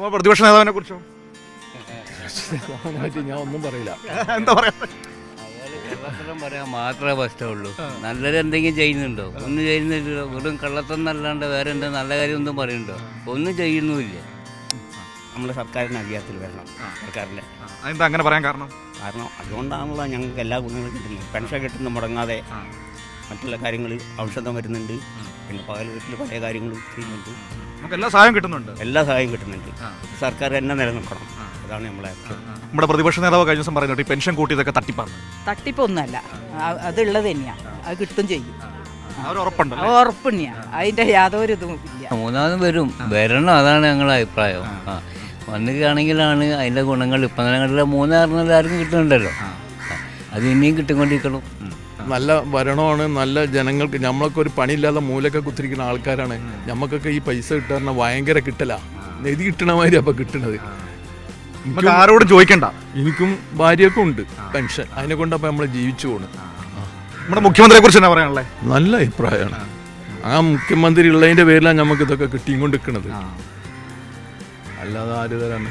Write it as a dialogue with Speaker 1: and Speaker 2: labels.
Speaker 1: അപ്പോൾ പ്രതിപക്ഷ നേതാവിനെ കുറിച്ചോ?
Speaker 2: ഞാൻ ഒന്നും പറയില്ല.
Speaker 1: എന്താ പറയാ?
Speaker 3: കള്ളത്തരം പറയാൻ മാത്രമേ പ്രശ്നമുള്ളൂ. നല്ലത് എന്തെങ്കിലും ചെയ്യുന്നുണ്ടോ? ഒന്നും ചെയ്യുന്നില്ലല്ലോ. വെറും കള്ളത്തരം അല്ലാണ്ട് വേറെ എന്താ നല്ല കാര്യം ഒന്നും പറയുന്നുണ്ടോ? ഒന്നും ചെയ്യുന്നുമില്ല.
Speaker 4: നമ്മുടെ സർക്കാരിന് അധികാരത്തിൽ വരണം. സർക്കാരിൻ്റെ
Speaker 1: എന്താ അങ്ങനെ പറയാൻ കാരണം?
Speaker 4: കാരണം അതുകൊണ്ടാണല്ലോ ഞങ്ങൾക്ക് എല്ലാ ഗുണങ്ങളും കിട്ടുന്നത്. പെൻഷൻ കിട്ടുന്ന മുടങ്ങാതെ മറ്റുള്ള കാര്യങ്ങൾ ഔഷധം വരുന്നുണ്ട്. പിന്നെ പകൽ വീട്ടിൽ പല കാര്യങ്ങളും ചെയ്യുന്നുണ്ട്.
Speaker 1: നമുക്ക് എല്ലാ സഹായം കിട്ടുന്നുണ്ട്.
Speaker 4: എല്ലാ സഹായം കിട്ടുന്നുണ്ട്. സർക്കാർ തന്നെ നിലനിൽക്കണം. അതാണ് നമ്മളെ
Speaker 1: നമ്മുടെ പ്രതിപക്ഷ നേതാവ് കഴിഞ്ഞ ദിവസം പറയുന്നുണ്ട് ഈ പെൻഷൻ കൂട്ടിയതൊക്കെ തട്ടിപ്പാണ്.
Speaker 5: തട്ടിപ്പൊന്നുമല്ല, അതുള്ളത് തന്നെയാണ്. അത് കിട്ടും ചെയ്യും.
Speaker 1: ഉറപ്പുണ്ട്.
Speaker 5: ഉറപ്പുണ്ണിയാ, അതിന്റെ യാതൊരു ഇതും ഇല്ല.
Speaker 3: മൂന്നാമതും വരണം. അതാണ് ഞങ്ങളുടെ അഭിപ്രായം. വന്നിട്ടാണെങ്കിലാണ് അതിൻ്റെ ഗുണങ്ങൾ ഇപ്പം ഞങ്ങളുടെ മൂന്നാറിന് എല്ലാവർക്കും കിട്ടുന്നുണ്ടല്ലോ. അത് ഇനിയും കിട്ടിക്കൊണ്ടിരിക്കണം.
Speaker 2: നല്ല ഭരണമാണ്. നല്ല ജനങ്ങൾക്ക് നമ്മളൊക്കെ ഒരു പണിയില്ലാതെ മൂലൊക്കെ കുത്തിരിക്കുന്ന ആൾക്കാരാണ്. നമുക്കൊക്കെ ഈ പൈസ കിട്ടാൻ ഭയങ്കര കിട്ടലാ. നിധി കിട്ടണ മാതിരി അപ്പം കിട്ടണത്.
Speaker 1: ആരോടും ചോദിക്കണ്ട.
Speaker 2: എനിക്കും ഭാര്യയൊക്കെ ഉണ്ട് പെൻഷൻ. അതിനെ കൊണ്ടപ്പോൾ നമ്മൾ ജീവിച്ചു പോണ്.
Speaker 1: നമ്മുടെ മുഖ്യമന്ത്രിയെ കുറിച്ച് എന്നാ പറയാനുള്ളത്?
Speaker 2: നല്ല അഭിപ്രായമാണ്. ആ മുഖ്യമന്ത്രി ഉള്ളതിൻ്റെ പേരിലാണ് നമുക്ക് ഇതൊക്കെ കിട്ടിയും കൊണ്ട് നിൽക്കുന്നത്. അല്ലാതെ ആര് തരാണ്?